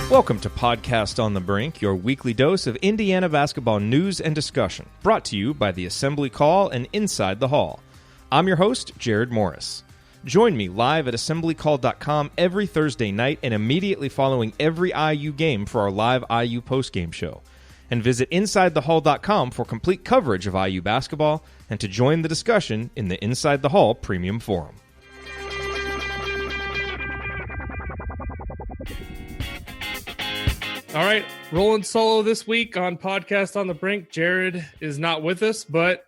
Welcome to Podcast on the Brink, your weekly dose of Indiana basketball news and discussion, brought to you by the Assembly Call and Inside the Hall. I'm your host, Jerod Morris. Join me live at assemblycall.com every Thursday night and immediately following every IU game for our live IU postgame show. And visit InsideTheHall.com for complete coverage of IU basketball and to join the discussion in the Inside the Hall Premium Forum. All right, rolling solo this week on Podcast on the Brink. Jerod is not with us, but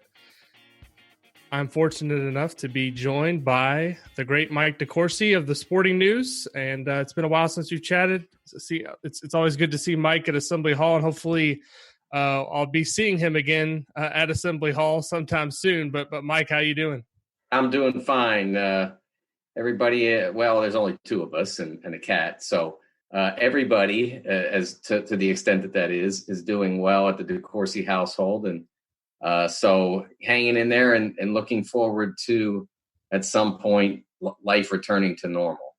I'm fortunate enough to be joined by the great Mike DeCourcy of the Sporting News, and it's been a while since we've chatted. It's always good to see Mike at Assembly Hall, and hopefully I'll be seeing him again at Assembly Hall sometime soon. But Mike, how you doing? I'm doing fine. Everybody, well, there's only two of us and a cat, so everybody, as to the extent that is doing well at the DeCourcy household, and so hanging in there and looking forward to, at some point, life returning to normal.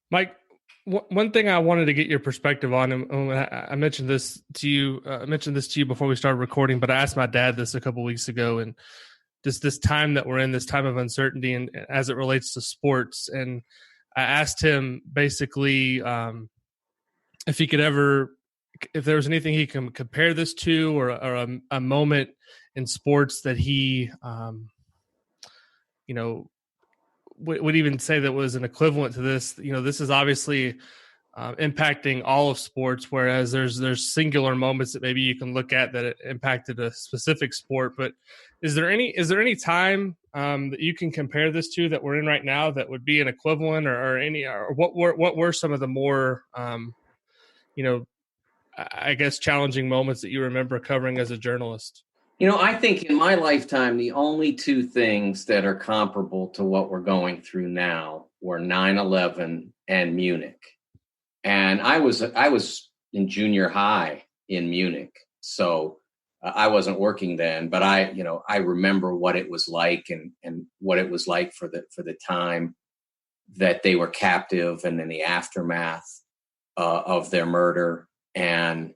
Mike, one thing I wanted to get your perspective on, and I mentioned this to you before we started recording, but I asked my dad this a couple weeks ago, and just this time that we're in, this time of uncertainty, and as it relates to sports, and I asked him basically if there was anything he can compare this to, or a moment in sports that he, would even say that was an equivalent to this. This is obviously impacting all of sports, whereas there's singular moments that maybe you can look at that it impacted a specific sport. But is there any time that you can compare this to that we're in right now that would be an equivalent, or what were some of the more I guess challenging moments that you remember covering as a journalist? I think in my lifetime, the only two things that are comparable to what we're going through now were 9/11 and Munich. And I was in junior high in Munich, so I wasn't working then, but I remember what it was like and what it was like for the time that they were captive, and then the aftermath of their murder, and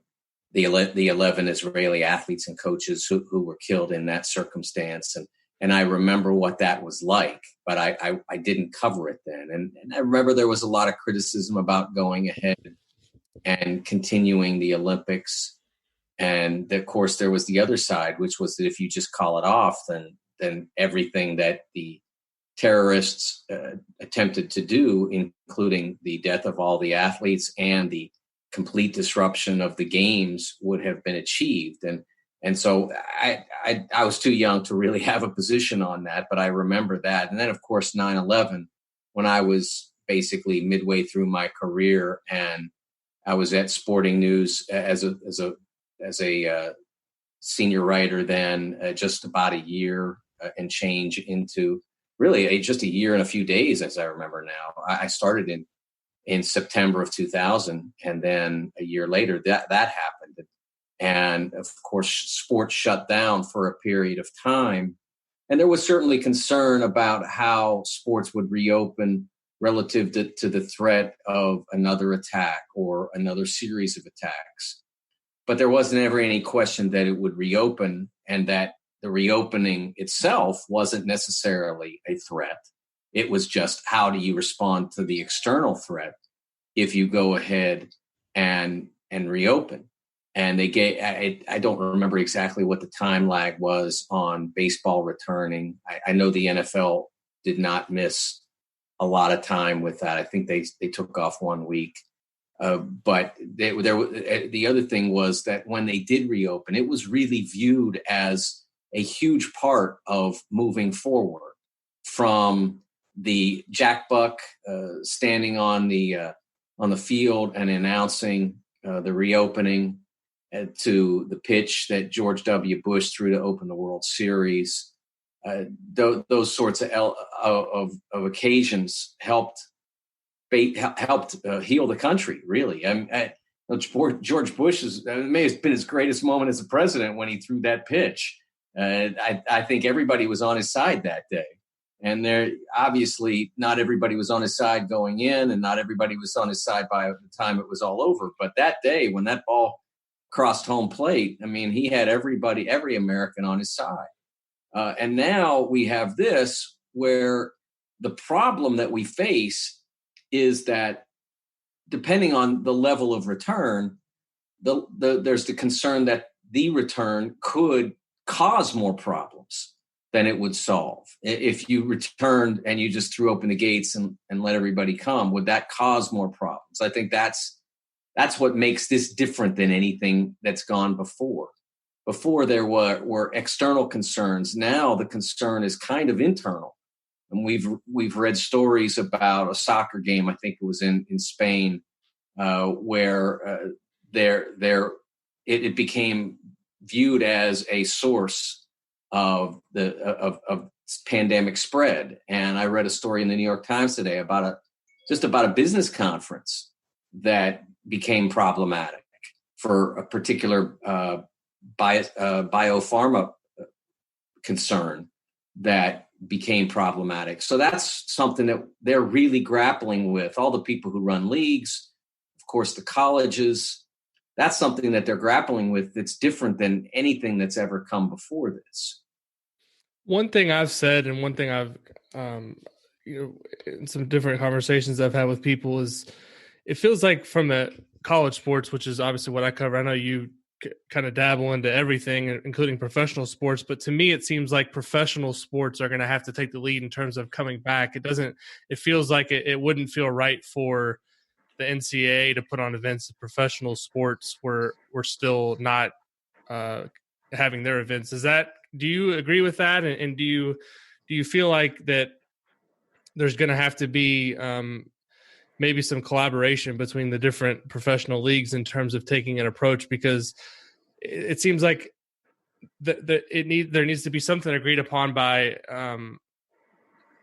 the 11 Israeli athletes and coaches who were killed in that circumstance. And I remember what that was like, but I didn't cover it then. And I remember there was a lot of criticism about going ahead and continuing the Olympics. And of course, there was the other side, which was that if you just call it off, then everything that the terrorists attempted to do, including the death of all the athletes and the complete disruption of the games, would have been achieved. And so I was too young to really have a position on that, but I remember that. And then, of course, 9/11, when I was basically midway through my career, and I was at Sporting News as a senior writer then, just about a year and change into really just a year and a few days, as I remember now. I started in September of 2000, and then a year later that happened. And of course, sports shut down for a period of time. And there was certainly concern about how sports would reopen relative to the threat of another attack or another series of attacks. But there wasn't ever any question that it would reopen, and that the reopening itself wasn't necessarily a threat. It was just, how do you respond to the external threat if you go ahead and reopen? And they gave, I don't remember exactly what the time lag was on baseball returning. I know the NFL did not miss a lot of time with that. I think they took off 1 week. But the other thing was that when they did reopen, it was really viewed as a huge part of moving forward, from the Jack Buck standing on the field and announcing the reopening, to the pitch that George W. Bush threw to open the World Series. Those sorts of occasions helped heal the country, really. George Bush may have been his greatest moment as a president when he threw that pitch. I think everybody was on his side that day. And there, obviously, not everybody was on his side going in, and not everybody was on his side by the time it was all over. But that day, when that ball crossed home plate, I mean, he had every American on his side. And now we have this, where the problem that we face is that depending on the level of return, there's the concern that the return could cause more problems than it would solve. If you returned and you just threw open the gates and let everybody come, would that cause more problems? I think that's what makes this different than anything that's gone before. Before there were external concerns. Now the concern is kind of internal. And we've read stories about a soccer game, I think it was in Spain, where it became viewed as a source of pandemic spread. And I read a story in the New York Times today about a business conference that became problematic for a particular biopharma concern that became problematic. So that's something that they're really grappling with. All the people who run leagues, of course, the colleges, that's something that they're grappling with that's different than anything that's ever come before this. One thing I've said, and one thing I've, in some different conversations I've had with people, is it feels like from the college sports, which is obviously what I cover. I know you kind of dabble into everything, including professional sports, but to me, it seems like professional sports are going to have to take the lead in terms of coming back. It feels like it wouldn't feel right for the NCAA to put on events of professional sports where we're still not having their events. Do you agree with that? And do you feel like that there's going to have to be maybe some collaboration between the different professional leagues in terms of taking an approach? Because it seems like there needs to be something agreed upon by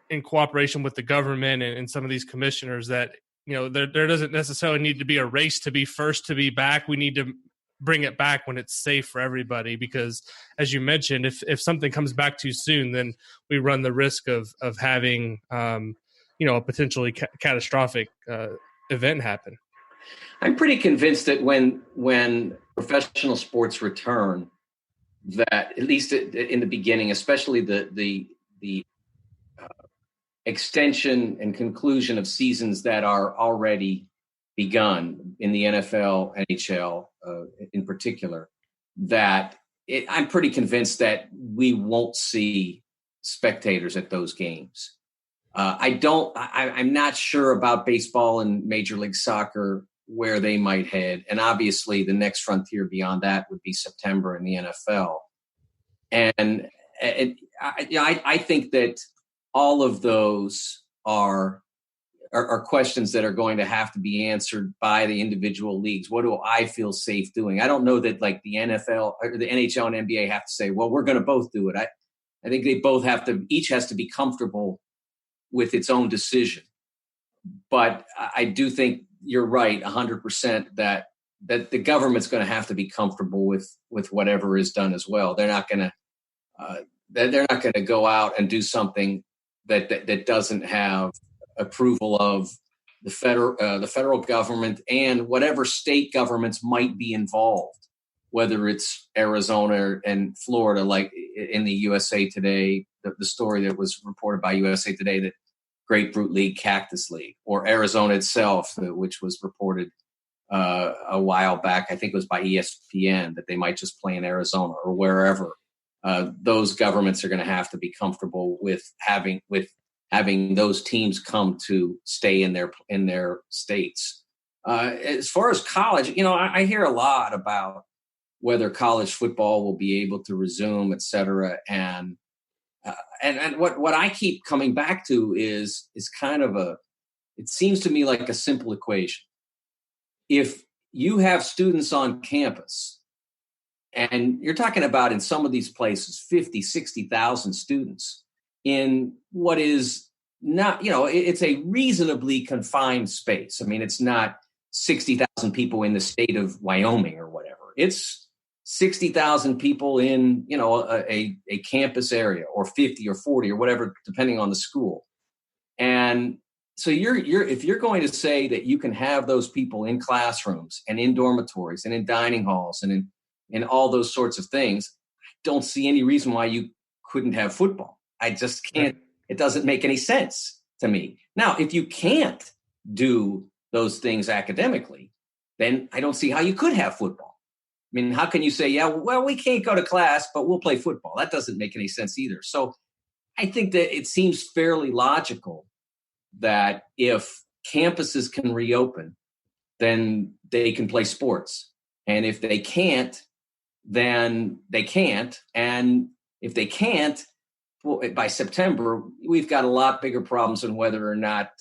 in cooperation with the government and some of these commissioners that, there doesn't necessarily need to be a race to be first to be back. We need to bring it back when it's safe for everybody, because as you mentioned, if something comes back too soon, then we run the risk of having a potentially catastrophic event happen. I'm pretty convinced that when professional sports return, that at least in the beginning, especially the extension and conclusion of seasons that are already begun in the NFL, NHL in particular, I'm pretty convinced that we won't see spectators at those games. I'm not sure about baseball and Major League Soccer where they might head. And obviously the next frontier beyond that would be September in the NFL. And I think that all of those are questions that are going to have to be answered by the individual leagues. What do I feel safe doing? I don't know that like the NFL or the NHL and NBA have to say, well, we're going to both do it. I think they both each has to be comfortable with its own decision. But I do think you're right 100% that the government's going to have to be comfortable with whatever is done as well. They're not going to go out and do something that doesn't have approval of the federal government and whatever state governments might be involved, whether it's Arizona and Florida, like in the USA Today, the story that was reported by USA Today, that Grapefruit League, Cactus League, or Arizona itself, which was reported a while back, I think it was by ESPN, that they might just play in Arizona or wherever. Those governments are going to have to be comfortable with having those teams come to stay in their states. As far as college, I hear a lot about whether college football will be able to resume, et cetera. And what I keep coming back to is kind of it seems to me like a simple equation. If you have students on campus, and you're talking about in some of these places, 50, 60,000 students in what is not, it's a reasonably confined space. I mean, it's not 60,000 people in the state of Wyoming or whatever. It's 60,000 people in, a campus area, or 50 or 40 or whatever, depending on the school. And so if you're going to say that you can have those people in classrooms and in dormitories and in dining halls and in all those sorts of things, I don't see any reason why you couldn't have football. I just can't. It doesn't make any sense to me. Now, if you can't do those things academically, then I don't see how you could have football. I mean, how can you say, yeah, well, we can't go to class, but we'll play football? That doesn't make any sense either. So I think that it seems fairly logical that if campuses can reopen, then they can play sports. And if they can't, then they can't. And if they can't, well, by September, we've got a lot bigger problems than whether or not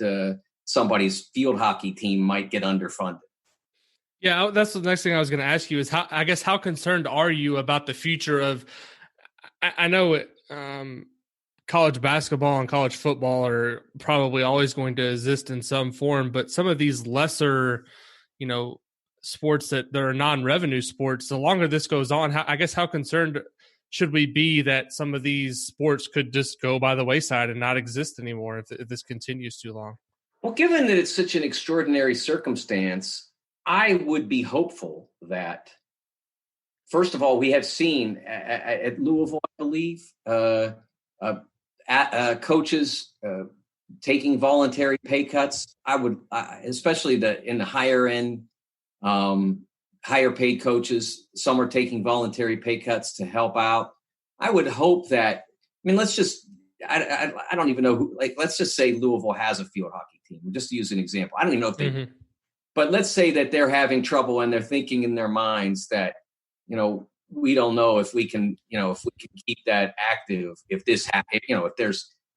somebody's field hockey team might get underfunded. Yeah, that's the next thing I was going to ask you is how concerned are you about the future of, I know it, college basketball and college football are probably always going to exist in some form, but some of these lesser, sports that are non-revenue sports, the longer this goes on, how concerned should we be that some of these sports could just go by the wayside and not exist anymore if this continues too long? Well, given that it's such an extraordinary circumstance, I would be hopeful that, first of all, we have seen at Louisville, I believe, coaches taking voluntary pay cuts. I would, especially in the higher end, higher paid coaches, some are taking voluntary pay cuts to help out. I would hope that, let's just, I don't even know who, let's just say Louisville has a field hockey team, just to use an example. I don't even know if they, but let's say that they're having trouble and they're thinking in their minds that, we don't know if we can keep that active. If this happens,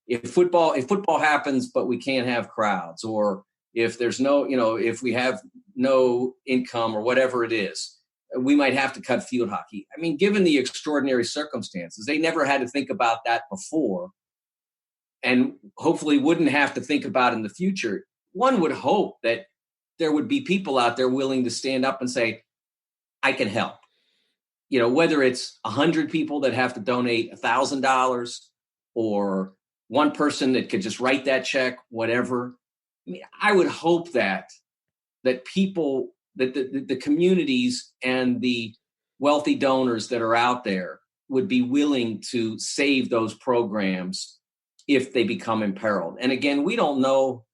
if football happens, but we can't have crowds, or if there's no, if we have no income or whatever it is, we might have to cut field hockey. Given the extraordinary circumstances, they never had to think about that before, and hopefully wouldn't have to think about in the future. One would hope that there would be people out there willing to stand up and say, I can help. Whether it's 100 people that have to donate $1,000 or one person that could just write that check, whatever. I would hope that people, that the communities and the wealthy donors that are out there would be willing to save those programs if they become imperiled. And again, we don't know,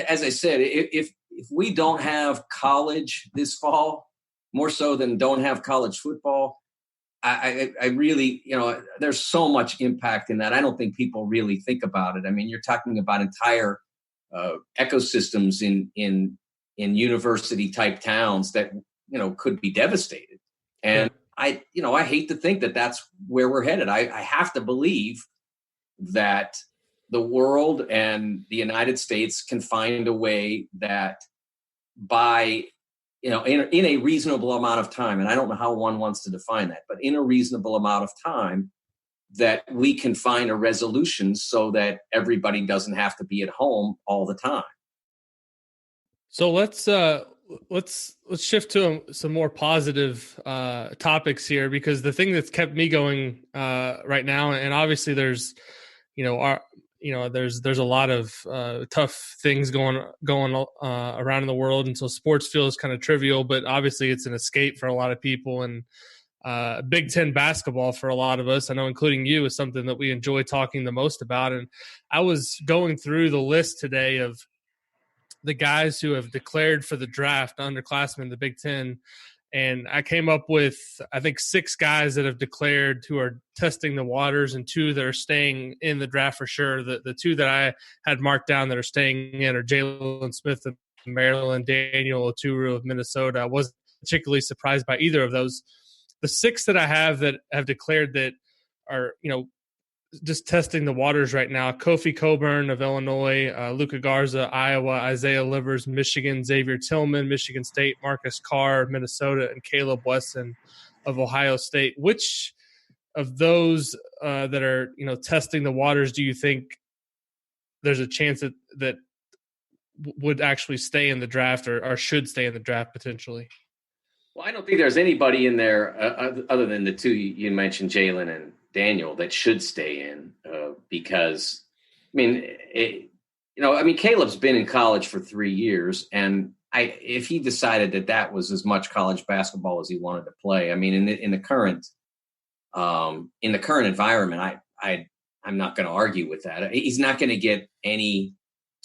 as I said, if we don't have college this fall, more so than don't have college football, I really, there's so much impact in that. I don't think people really think about it. You're talking about entire ecosystems in university type towns that, could be devastated. And I hate to think that that's where we're headed. I have to believe that the world and the United States can find a way that by, in a reasonable amount of time, and I don't know how one wants to define that, but in a reasonable amount of time, that we can find a resolution so that everybody doesn't have to be at home all the time. So let's shift to some more positive topics here, because the thing that's kept me going right now, and obviously there's there's a lot of tough things going around in the world, and so sports feels kind of trivial, but obviously it's an escape for a lot of people. And Big Ten basketball for a lot of us, I know including you, is something that we enjoy talking the most about. And I was going through the list today of the guys who have declared for the draft, underclassmen in the Big Ten, and I came up with, I think, 6 guys that have declared who are testing the waters, and 2 that are staying in the draft for sure. The 2 that I had marked down that are staying in are Jalen Smith of Maryland, Daniel Oturu of Minnesota. I wasn't particularly surprised by either of those. The 6 that I have that have declared that are, just testing the waters right now: Kofi Coburn of Illinois, Luka Garza, Iowa, Isaiah Livers, Michigan, Xavier Tillman, Michigan State, Marcus Carr, Minnesota, and Caleb Wesson of Ohio State. Which of those that are, testing the waters do you think there's a chance that would actually stay in the draft or should stay in the draft potentially? Well, I don't think there's anybody in there other than the two you mentioned, Jalen and Daniel, that should stay in because, I mean, Caleb's been in college for 3 years, and if he decided that was as much college basketball as he wanted to play, I mean, in the current environment, I'm not going to argue with that. He's not going to get any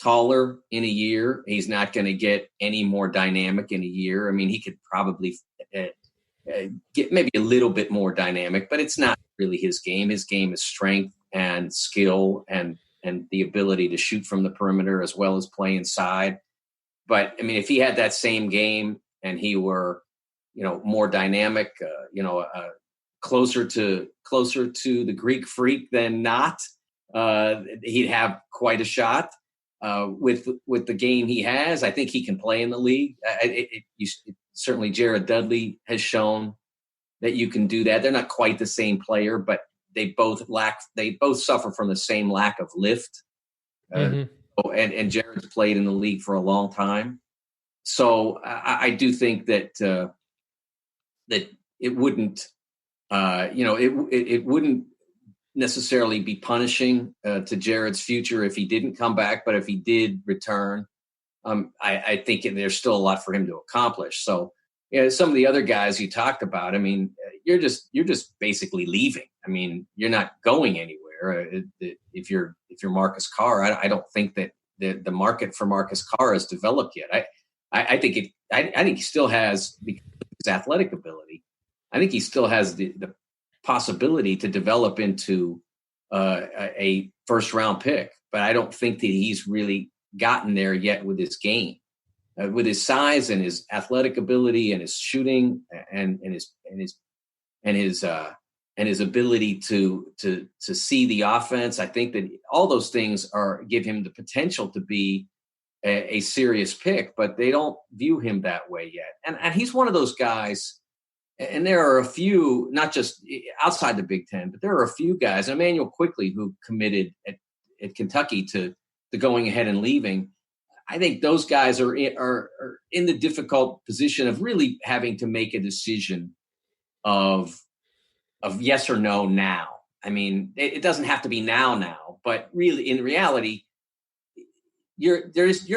taller in a year. He's not going to get any more dynamic in a year. I mean, he could probably get maybe a little bit more dynamic, but it's not really his game. His game is strength and skill and the ability to shoot from the perimeter as well as play inside. But I mean, if he had that same game and he were, more dynamic, closer to the Greek freak than not, he'd have quite a shot. With the game he has, I think he can play in the league. Certainly, Jerod Dudley has shown that you can do that. They're not quite the same player, but they both suffer from the same lack of lift. And Jerod's played in the league for a long time, so I do think that that it wouldn't, it wouldn't necessarily be punishing to Jerod's future if he didn't come back, but if he did return, I think there's still a lot for him to accomplish. So, some of the other guys you talked about, I mean, you're just basically leaving. I mean, you're not going anywhere. If you're Marcus Carr, I don't think that the market for Marcus Carr has developed yet. I think he still has, because of his athletic ability, I think he still has the possibility to develop into a first round pick, but I don't think that he's really gotten there yet with his game, with his size and his athletic ability and his shooting and his ability to see the offense. I think that all those things give him the potential to be a serious pick, but they don't view him that way yet. And he's one of those guys. And there are a few, not just outside the Big Ten, but there are a few guys, Emmanuel Quickly, who committed at Kentucky to going ahead and leaving. I think those guys are in the difficult position of really having to make a decision of yes or no now. I mean, it doesn't have to be now, but really, in reality, there's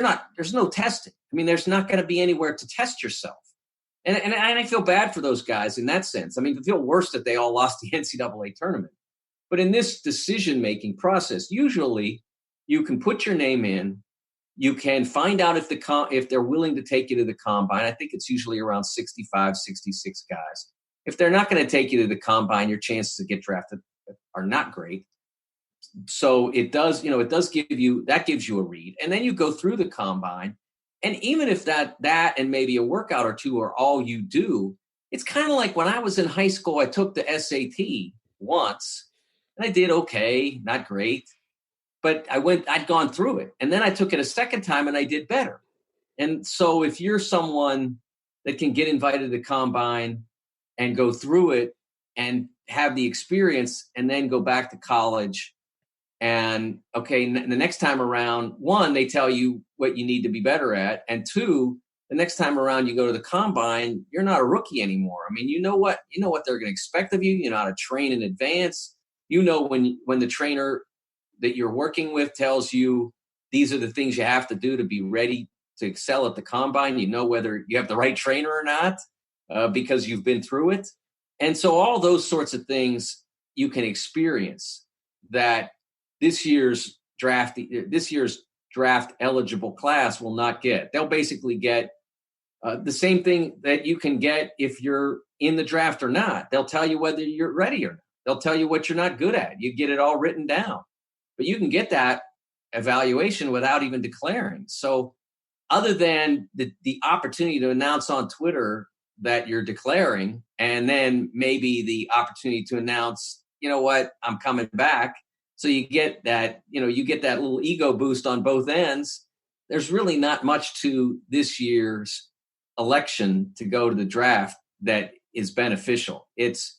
no testing. I mean, there's not going to be anywhere to test yourself. And I feel bad for those guys in that sense. I mean, I feel worse that they all lost the NCAA tournament. But in this decision-making process, usually you can put your name in. You can find out if they're willing to take you to the combine. I think it's usually around 65, 66 guys. If they're not going to take you to the combine, your chances to get drafted are not great. So it does give you a read. And then you go through the combine. And even if that and maybe a workout or two are all you do, it's kind of like when I was in high school, I took the SAT once and I did okay, not great, but I'd gone through it. And then I took it a second time and I did better. And so if you're someone that can get invited to the combine and go through it and have the experience and then go back to college, and okay, the next time around, one, they tell you what you need to be better at, and two, the next time around you go to the combine, you're not a rookie anymore. I mean, you know what they're going to expect of you. You know how to train in advance. You know when the trainer that you're working with tells you these are the things you have to do to be ready to excel at the combine. You know whether you have the right trainer or not because you've been through it. And so all those sorts of things you can experience that this year's draft eligible class will not get. They'll basically get the same thing that you can get if you're in the draft or not. They'll tell you whether you're ready or not. They'll tell you what you're not good at. You get it all written down. But you can get that evaluation without even declaring. So other than the opportunity to announce on Twitter that you're declaring, and then maybe the opportunity to announce, you know what, I'm coming back. So you get that, you get that little ego boost on both ends. There's really not much to this year's election to go to the draft that is beneficial. It's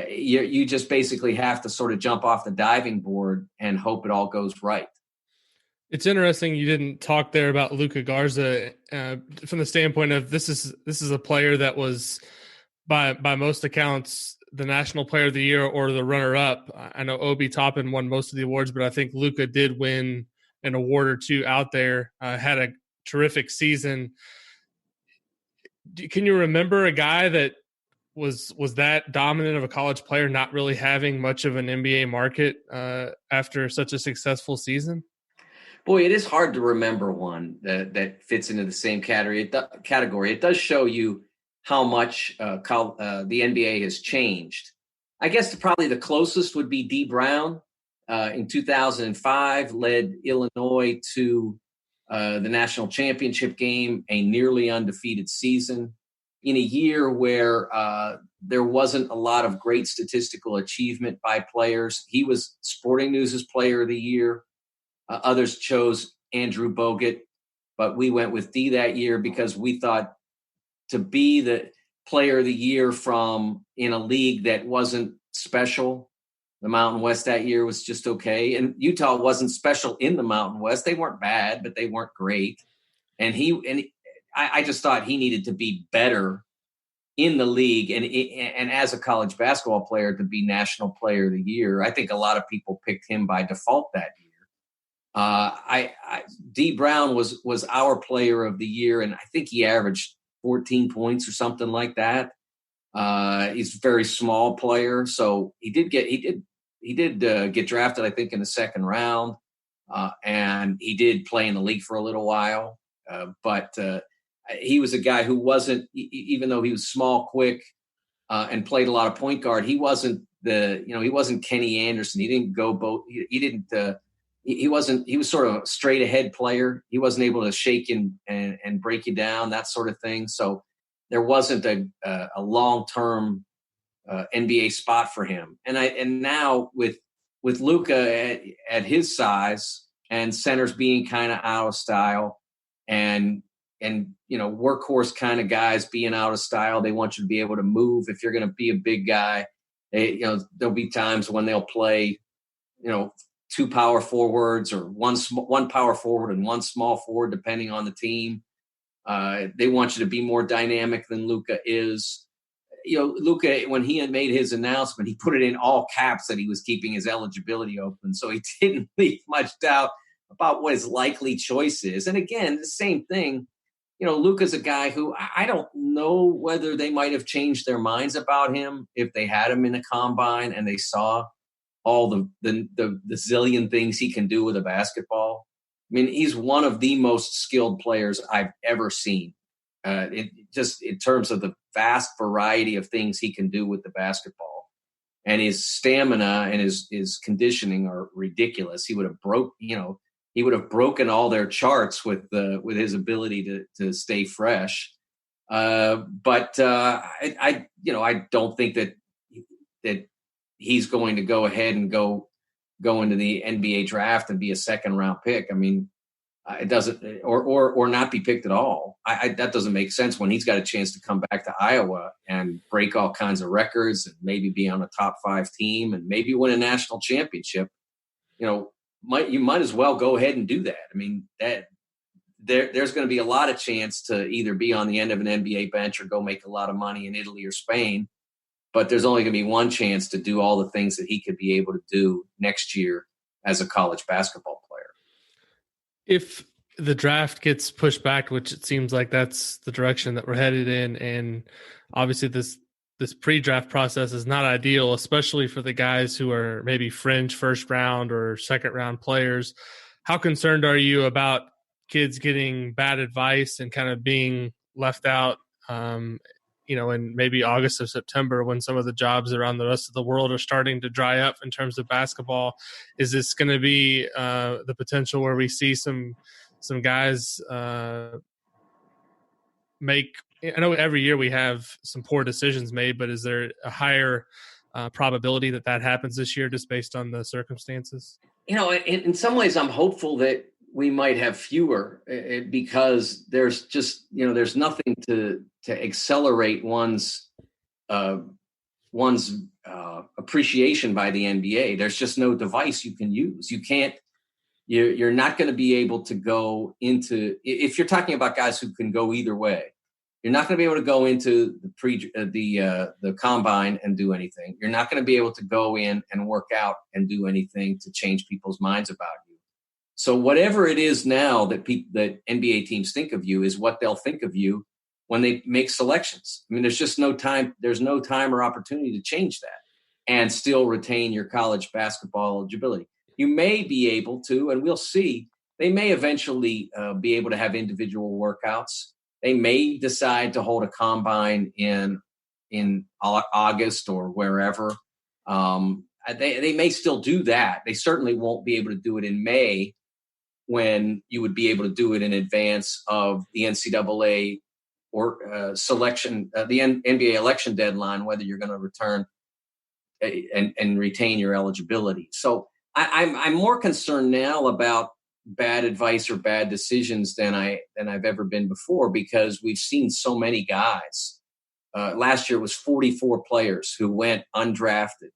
you just basically have to sort of jump off the diving board and hope it all goes right. It's interesting you didn't talk there about Luka Garza from the standpoint of this is a player that was by most accounts the National Player of the Year or the runner-up. I know Obi Toppin won most of the awards, but I think Luka did win an award or two out there. Had a terrific season. Can you remember a guy that was that dominant of a college player not really having much of an NBA market after such a successful season? Boy, it is hard to remember one that fits into the same category. It does show you how much the NBA has changed. I guess probably the closest would be D. Brown. In 2005, led Illinois to the national championship game, a nearly undefeated season. In a year where there wasn't a lot of great statistical achievement by players, he was Sporting News' Player of the Year. Others chose Andrew Bogut, but we went with D that year because we thought to be the Player of the Year from in a league that wasn't special. The Mountain West that year was just okay. And Utah wasn't special in the Mountain West. They weren't bad, but they weren't great. And I just thought he needed to be better in the league and as a college basketball player to be National Player of the Year. I think a lot of people picked him by default that year. D. Brown was our Player of the Year, and I think he averaged 14 points or something like that. He's a very small player, so he did get drafted, I think, in the second round, and he did play in the league for a little while. But he was a guy who wasn't, even though he was small, quick, and played a lot of point guard. He wasn't he wasn't Kenny Anderson. He didn't go both. He was sort of a straight ahead player. He wasn't able to shake and break you down, that sort of thing. So there wasn't a long-term NBA spot for him. And now with Luka at his size and centers being kind of out of style and workhorse kind of guys being out of style, they want you to be able to move. If you're going to be a big guy, there'll be times when they'll play, two power forwards or one power forward and one small forward, depending on the team. They want you to be more dynamic than Luka is. Luka, when he had made his announcement, he put it in all caps that he was keeping his eligibility open. So he didn't leave much doubt about what his likely choice is. And again, the same thing, Luka's a guy who I don't know whether they might have changed their minds about him if they had him in a combine and they saw all the zillion things he can do with a basketball. I mean, he's one of the most skilled players I've ever seen. Just in terms of the vast variety of things he can do with the basketball, and his stamina and his conditioning are ridiculous. He would have broken all their charts with his ability to stay fresh. But I don't think that he's going to go ahead and go into the NBA draft and be a second round pick. I mean, it doesn't, or not be picked at all. That doesn't make sense when he's got a chance to come back to Iowa and break all kinds of records and maybe be on a top 5 team and maybe win a national championship. You might as well go ahead and do that. I mean, there's going to be a lot of chance to either be on the end of an NBA bench or go make a lot of money in Italy or Spain. But there's only going to be one chance to do all the things that he could be able to do next year as a college basketball player. If the draft gets pushed back, which it seems like that's the direction that we're headed in, and obviously this pre-draft process is not ideal, especially for the guys who are maybe fringe first round or second round players. How concerned are you about kids getting bad advice and kind of being left out, in maybe August or September when some of the jobs around the rest of the world are starting to dry up in terms of basketball? Is this going to be the potential where we see some guys make – I know every year we have some poor decisions made, but is there a higher probability that happens this year just based on the circumstances? In some ways I'm hopeful that we might have fewer because there's just, there's nothing to accelerate one's appreciation by the NBA. There's just no device you can use. You can't You're not going to be able to go into, if you're talking about guys who can go either way, you're not going to be able to go into the combine and do anything. You're not going to be able to go in and work out and do anything to change people's minds about you. So whatever it is now that NBA teams think of you is what they'll think of you when they make selections. I mean, there's just no time. There's no time or opportunity to change that and still retain your college basketball eligibility. You may be able to, and we'll see, they may eventually be able to have individual workouts. They may decide to hold a combine in August or wherever. They may still do that. They certainly won't be able to do it in May when you would be able to do it in advance of the NCAA or selection, the NBA election deadline, whether you're going to return and retain your eligibility. So I'm more concerned now about bad advice or bad decisions than I've ever been before, because we've seen so many guys. Last year was 44 players who went undrafted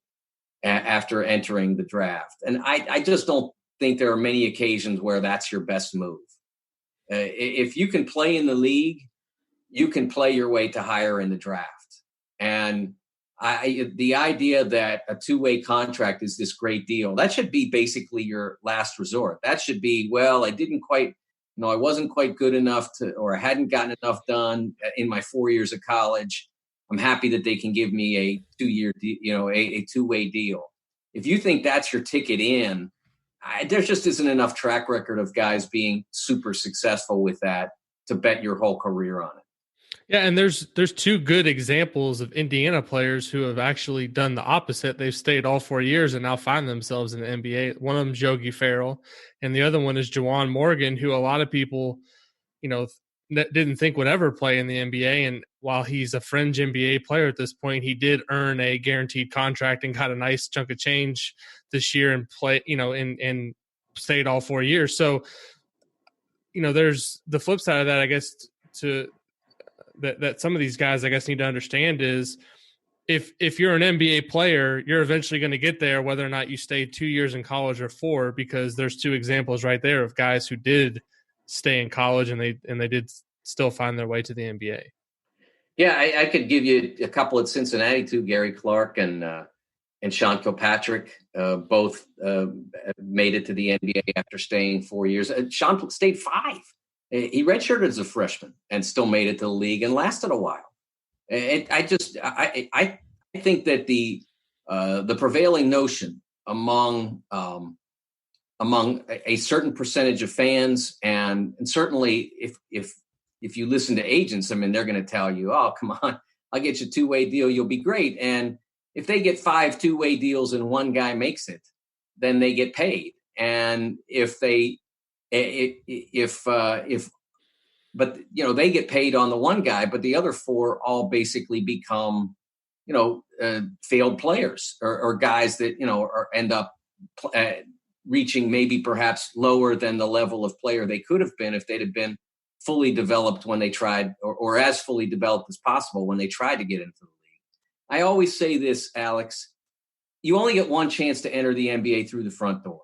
after entering the draft. And I just don't think there are many occasions where that's your best move. If you can play in the league, you can play your way to higher in the draft. And the idea that a two-way contract is this great deal, that should be basically your last resort. That should be, well, I wasn't quite good enough or I hadn't gotten enough done in my 4 years of college. I'm happy that they can give me a 2-year, a two-way deal. If you think that's your ticket in, there just isn't enough track record of guys being super successful with that to bet your whole career on it. Yeah, and there's two good examples of Indiana players who have actually done the opposite. They've stayed all 4 years and now find themselves in the NBA. One of them is Yogi Ferrell, and the other one is Juwan Morgan, who a lot of people, didn't think would ever play in the NBA. And while he's a fringe NBA player at this point, he did earn a guaranteed contract and got a nice chunk of change this year and play, and stayed all 4 years. So, there's the flip side of that, I guess, that some of these guys, I guess, need to understand is if you're an NBA player, you're eventually going to get there, whether or not you stay 2 years in college or 4, because there's two examples right there of guys who did stay in college and they did still find their way to the NBA. Yeah, I could give you a couple at Cincinnati too. Gary Clark and Sean Kilpatrick both made it to the NBA after staying 4 years. Sean stayed 5. He redshirted as a freshman and still made it to the league and lasted a while. I think that the prevailing notion among a certain percentage of fans, and certainly if you listen to agents, I mean, they're going to tell you, "Oh, come on, I'll get you a two-way deal. You'll be great." And if they get 5 two-way deals and one guy makes it, then they get paid. And but they get paid on the one guy, but the other 4 all basically become, failed players or guys that, or end up reaching maybe perhaps lower than the level of player they could have been if they'd have been fully developed when they tried, or as fully developed as possible when they tried to get into the league. I always say this, Alex, you only get one chance to enter the NBA through the front door.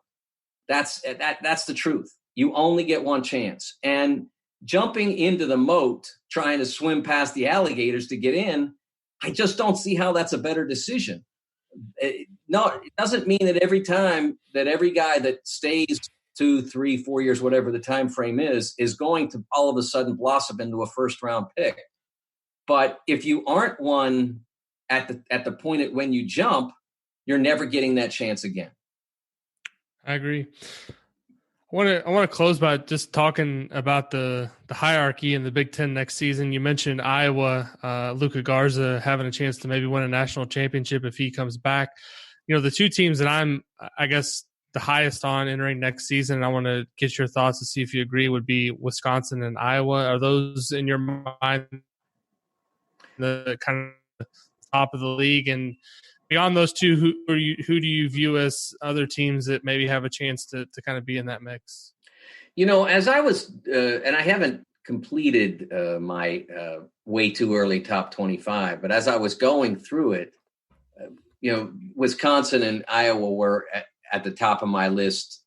That's the truth. You only get one chance. And jumping into the moat, trying to swim past the alligators to get in, I just don't see how that's a better decision. No, it doesn't mean that every time that every guy that stays 2, 3, 4 years, whatever the time frame is going to all of a sudden blossom into a first-round pick. But if you aren't one at the point at when you jump, you're never getting that chance again. I agree. I want to close by just talking about the hierarchy in the Big Ten next season. You mentioned Iowa, Luka Garza having a chance to maybe win a national championship if he comes back. The two teams that I'm, I guess, the highest on entering next season, and I want to get your thoughts to see if you agree, would be Wisconsin and Iowa. Are those in your mind the kind of top of the league? And beyond those two, who do you view as other teams that maybe have a chance to kind of be in that mix? As I was, and I haven't completed my way too early top 25, but as I was going through it, Wisconsin and Iowa were at the top of my list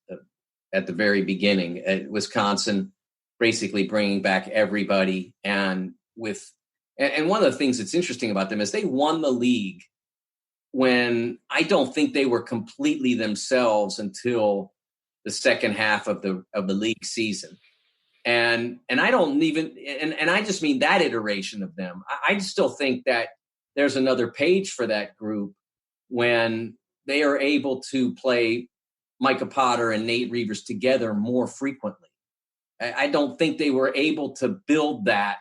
at the very beginning at Wisconsin, basically bringing back everybody. And one of the things that's interesting about them is they won the league when I don't think they were completely themselves until the second half of the league season. And I don't even, and I just mean that iteration of them. I still think that there's another page for that group when they are able to play Micah Potter and Nate Reavers together more frequently. I don't think they were able to build that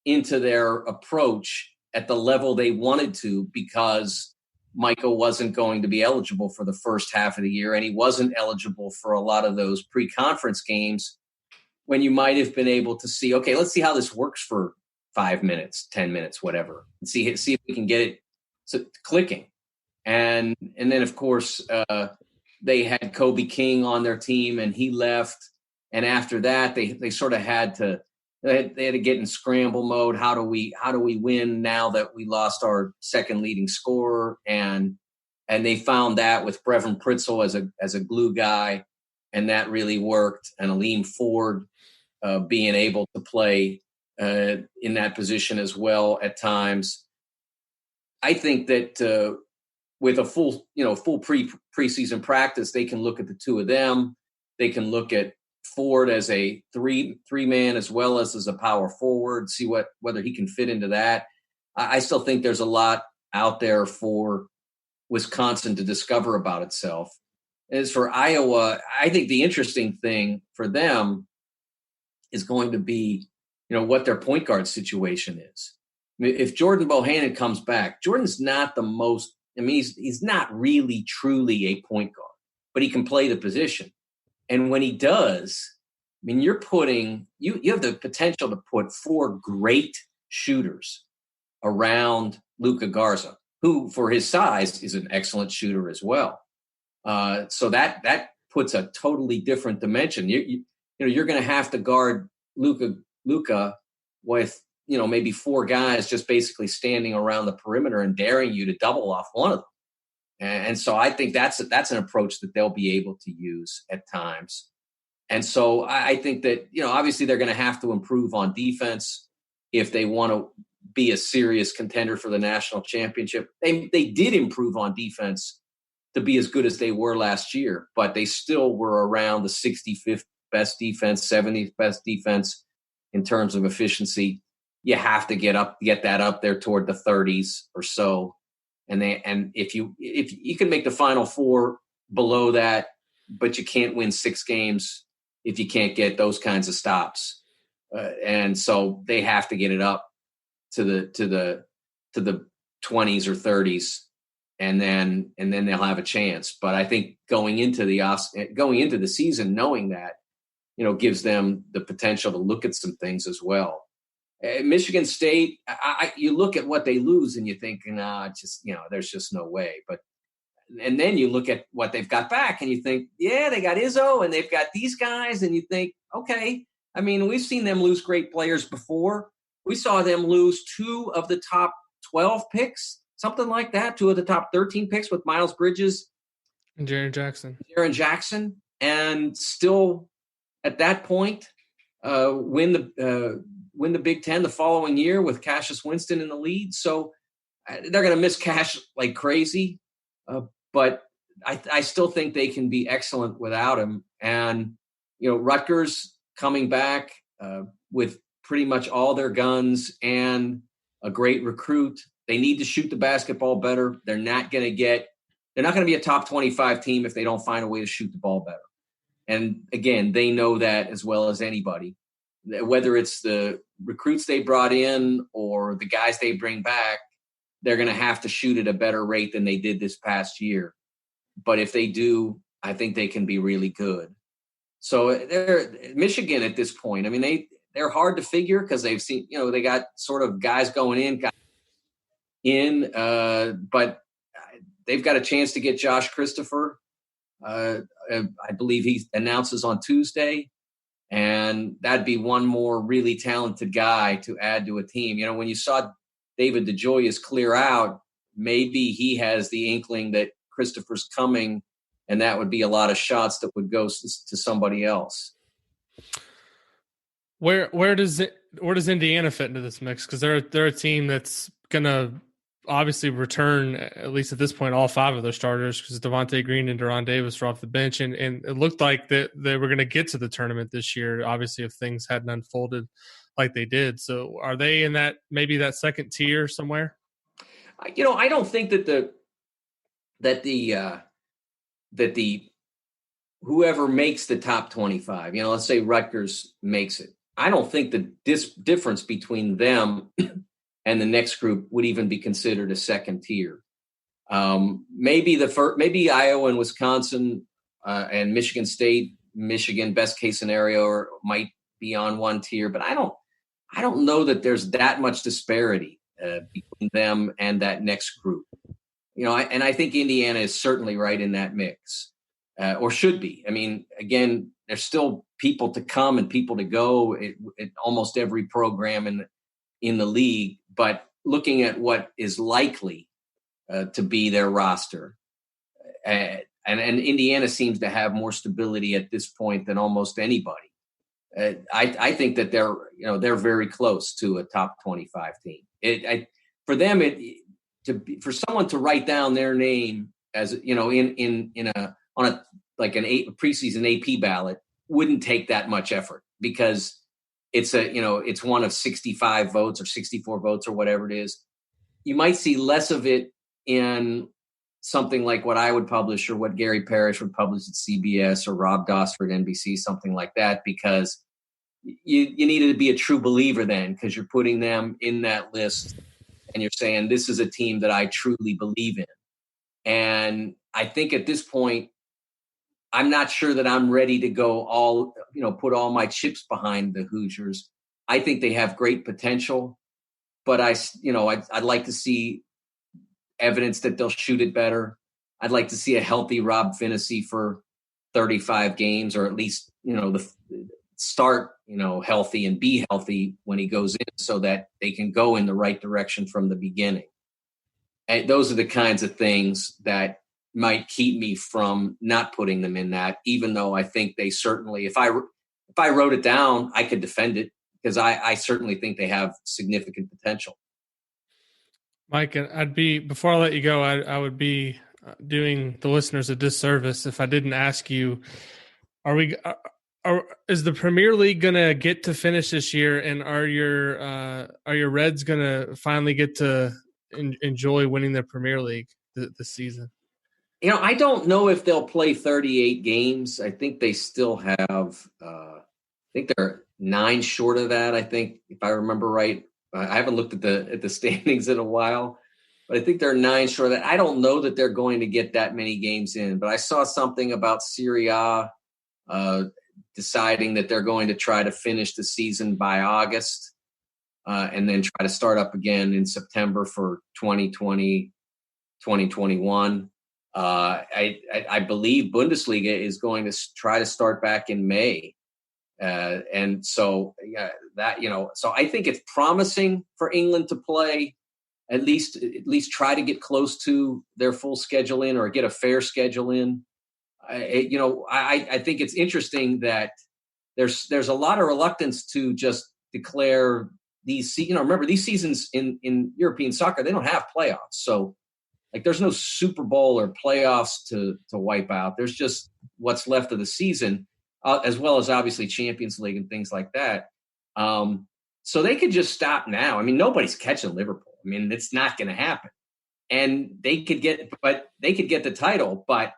into their approach at the level they wanted to because Micah wasn't going to be eligible for the first half of the year, and he wasn't eligible for a lot of those pre-conference games when you might have been able to see, okay, let's see how this works for 5 minutes, 10 minutes, whatever, and see if we can get it clicking. And then, of course, they had Kobe King on their team, and he left. And after that, they sort of had to get in scramble mode. How do we win now that we lost our second leading scorer? And they found that with Brevin Pritzel as a glue guy, and that really worked. And Aleem Ford being able to play in that position as well at times. I think that with a full preseason practice, they can look at the two of them. They can look at Ford as a three man as well as a power forward, see whether he can fit into that. I still think there's a lot out there for Wisconsin to discover about itself. As for Iowa, I think the interesting thing for them is going to be, what their point guard situation is. I mean, if Jordan Bohannon comes back, Jordan's not the most, he's not really truly a point guard, but he can play the position. And when he does, you're putting, you have the potential to put 4 great shooters around Luka Garza, who for his size is an excellent shooter as well. So that puts a totally different dimension. You're going to have to guard Luka with, maybe 4 guys just basically standing around the perimeter and daring you to double off one of them. And so I think that's an approach that they'll be able to use at times. And so I think that, obviously they're going to have to improve on defense if they want to be a serious contender for the national championship. They did improve on defense to be as good as they were last year, but they still were around the 65th best defense, 70th best defense in terms of efficiency. You have to get that up there toward the 30s or so. And if you can make the Final Four below that, but you can't win 6 games if you can't get those kinds of stops. And so they have to get it up to the 20s or 30s, and then they'll have a chance. But I think going into the season, knowing that, gives them the potential to look at some things as well. Michigan State, you look at what they lose and you think, there's just no way. And then you look at what they've got back and you think, yeah, they got Izzo and they've got these guys, and you think, okay. We've seen them lose great players before. We saw them lose 2 of the top 12 picks, something like that, 2 of the top 13 picks with Miles Bridges and Jaren Jackson, and still at that point win the Big Ten the following year with Cassius Winston in the lead. So they're going to miss Cash like crazy, but I still think they can be excellent without him. And Rutgers coming back with pretty much all their guns and a great recruit. They need to shoot the basketball better. They're not going to be a top 25 team if they don't find a way to shoot the ball better. And again, they know that as well as anybody, whether it's the recruits they brought in or the guys they bring back, they're going to have to shoot at a better rate than they did this past year. But if they do, I think they can be really good. So they're Michigan at this point. They're hard to figure because they've seen, they got sort of guys going in, but they've got a chance to get Josh Christopher. I believe he announces on Tuesday, and that'd be one more really talented guy to add to a team. When you saw David DeJoyas clear out, maybe he has the inkling that Christopher's coming and that would be a lot of shots that would go to somebody else. Where does Indiana fit into this mix? Because they're a team that's gonna obviously return, at least at this point, all 5 of their starters, because Devontae Green and Deron Davis are off the bench, and it looked like that they were going to get to the tournament this year. Obviously, if things hadn't unfolded like they did, so are they in that maybe that second tier somewhere? I don't think that the whoever makes the top 25, let's say Rutgers makes it. I don't think the difference between them and the next group would even be considered a second tier. Maybe Iowa and Wisconsin and Michigan State, Michigan, best case scenario, might be on one tier, but I don't know that there's that much disparity between them and that next group. I think Indiana is certainly right in that mix, or should be. I mean, again, there's still people to come and people to go at almost every program in the league. But looking at what is likely to be their roster, and Indiana seems to have more stability at this point than almost anybody. I think that they're very close to a top 25 team. For them, for someone to write down their name as on a preseason AP ballot wouldn't take that much effort, because it's one of 65 votes or 64 votes or whatever it is. You might see less of it in something like what I would publish or what Gary Parrish would publish at CBS or Rob Doster at NBC, something like that, because you needed to be a true believer then, because you're putting them in that list and you're saying, this is a team that I truly believe in. And I think at this point, I'm not sure that I'm ready to go put all my chips behind the Hoosiers. I think they have great potential, but I'd like to see evidence that they'll shoot it better. I'd like to see a healthy Rob Finney for 35 games, or at least, start, healthy and be healthy when he goes in, so that they can go in the right direction from the beginning. And those are the kinds of things that might keep me from not putting them in that, even though I think they certainly, if I wrote it down, I could defend it, because I certainly think they have significant potential. Mike, before I let you go, I would be doing the listeners a disservice if I didn't ask you, is the Premier League going to get to finish this year, and are your Reds going to finally get to enjoy winning the Premier League this season? I don't know if they'll play 38 games. I think they still have I think they're 9 short of that, I think, if I remember right. I haven't looked at the standings in a while, but I think they're 9 short of that. I don't know that they're going to get that many games in, but I saw something about Serie A deciding that they're going to try to finish the season by August, and then try to start up again in September for 2020, 2021. I believe Bundesliga is going to try to start back in May. And so so I think it's promising for England to play, at least try to get close to their full schedule in, or get a fair schedule in. I think it's interesting that there's a lot of reluctance to just declare these, remember these seasons in European soccer, they don't have playoffs. So there's no Super Bowl or playoffs to wipe out. There's just what's left of the season, as well as obviously Champions League and things like that. So they could just stop now. I mean, nobody's catching Liverpool. I mean, it's not going to happen. And they could get the title, but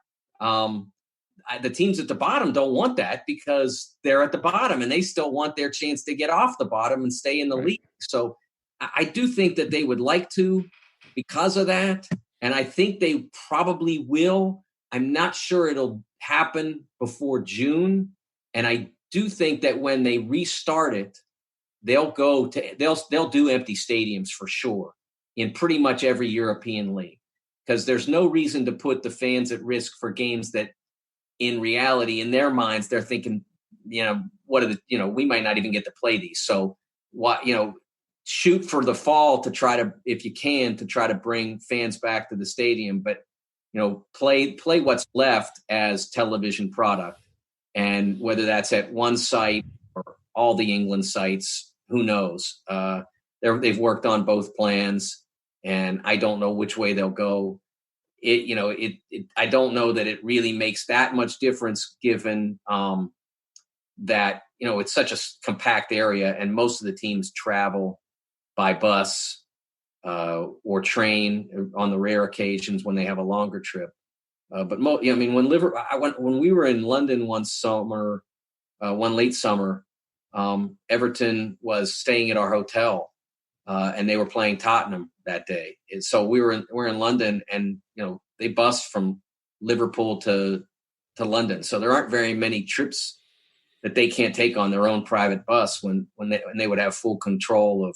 the teams at the bottom don't want that, because they're at the bottom and they still want their chance to get off the bottom and stay in the league. So I do think that they would like to, because of that. And I think they probably will. I'm not sure it'll happen before June. And I do think that when they restart it, they'll do empty stadiums for sure in pretty much every European league, because there's no reason to put the fans at risk for games that in reality, in their minds, they're thinking, we might not even get to play these. So shoot for the fall to try to, if you can, to try to bring fans back to the stadium. But, play what's left as television product. And whether that's at one site or all the England sites, who knows? They've worked on both plans, and I don't know which way they'll go. I don't know that it really makes that much difference, given that it's such a compact area, and most of the teams travel by bus or train on the rare occasions when they have a longer trip. But when we were in London one late summer, Everton was staying at our hotel, and they were playing Tottenham that day. And so we're in London, and they bus from Liverpool to London. So there aren't very many trips that they can't take on their own private bus when they would have full control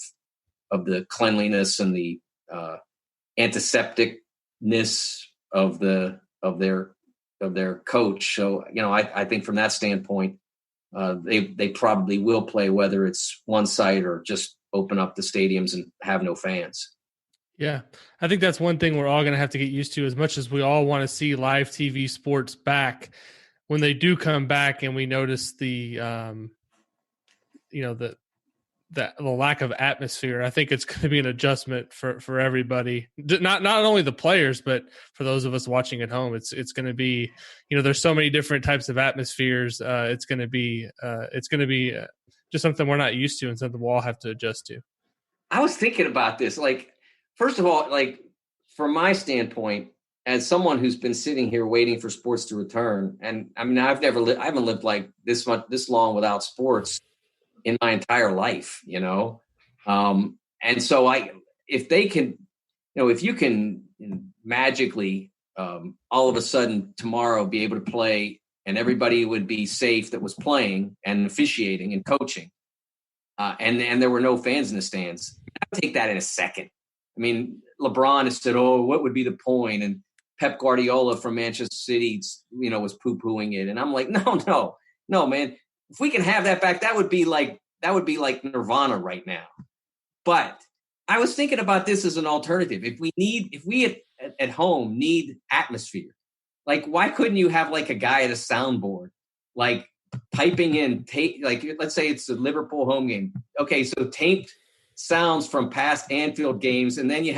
of the cleanliness and the antisepticness of their coach. So I think from that standpoint, they probably will play, whether it's one site or just open up the stadiums and have no fans. Yeah, I think that's one thing we're all going to have to get used to. As much as we all want to see live TV sports back, when they do come back and we notice the lack of atmosphere, I think it's going to be an adjustment for everybody. Not only the players, but for those of us watching at home. It's going to be, there's so many different types of atmospheres. It's going to be just something we're not used to, and something we'll all have to adjust to. I was thinking about this. First of all, from my standpoint, as someone who's been sitting here waiting for sports to return, and I mean, I haven't lived like this long without sports in my entire life, and so if you can magically all of a sudden tomorrow be able to play, and everybody would be safe that was playing and officiating and coaching, and there were no fans in the stands, I'd take that in a second. I mean, LeBron has said, what would be the point? And Pep Guardiola from Manchester City, was poo-pooing it. And I'm like, no, man. If we can have that back, that would be like Nirvana right now. But I was thinking about this as an alternative. If we at home need atmosphere, why couldn't you have a guy at a soundboard, piping in tape? Let's say it's a Liverpool home game. Okay, so taped sounds from past Anfield games, and then he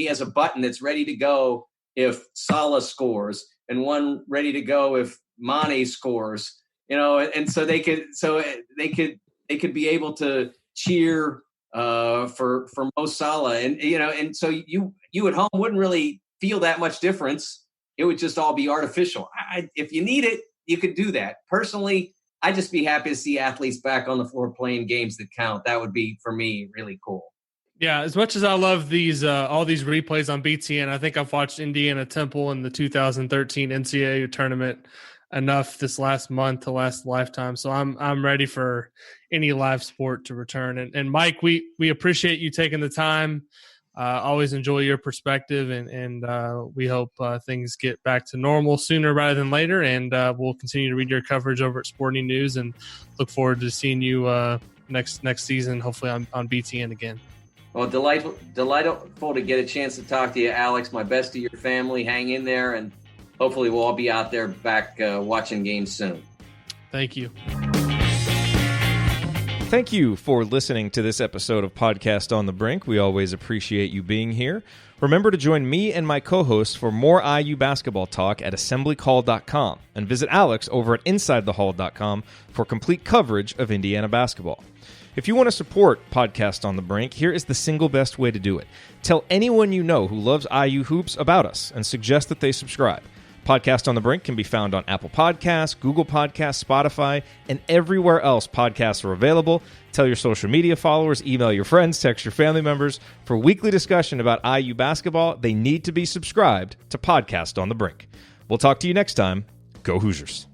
has a button that's ready to go if Salah scores, and one ready to go if Mane scores. And so they could be able to cheer for Mo Salah, and so you at home wouldn't really feel that much difference. It would just all be artificial. If you need it, you could do that. Personally, I'd just be happy to see athletes back on the floor playing games that count. That would be, for me, really cool. Yeah, as much as I love these all these replays on BTN, I think I've watched Indiana Temple in the 2013 NCAA tournament enough this last month to last a lifetime. So I'm ready for any live sport to return. And Mike, we appreciate you taking the time. Always enjoy your perspective, and we hope things get back to normal sooner rather than later. And we'll continue to read your coverage over at Sporting News, and look forward to seeing you next season, hopefully on BTN again. Well, delightful to get a chance to talk to you, Alex. My best to your family. Hang in there, and hopefully we'll all be out there back watching games soon. Thank you. Thank you for listening to this episode of Podcast on the Brink. We always appreciate you being here. Remember to join me and my co-hosts for more IU basketball talk at assemblycall.com, and visit Alex over at insidethehall.com for complete coverage of Indiana basketball. If you want to support Podcast on the Brink, here is the single best way to do it. Tell anyone you know who loves IU hoops about us, and suggest that they subscribe. Podcast on the Brink can be found on Apple Podcasts, Google Podcasts, Spotify, and everywhere else podcasts are available. Tell your social media followers, email your friends, text your family members. For weekly discussion about IU basketball, they need to be subscribed to Podcast on the Brink. We'll talk to you next time. Go Hoosiers.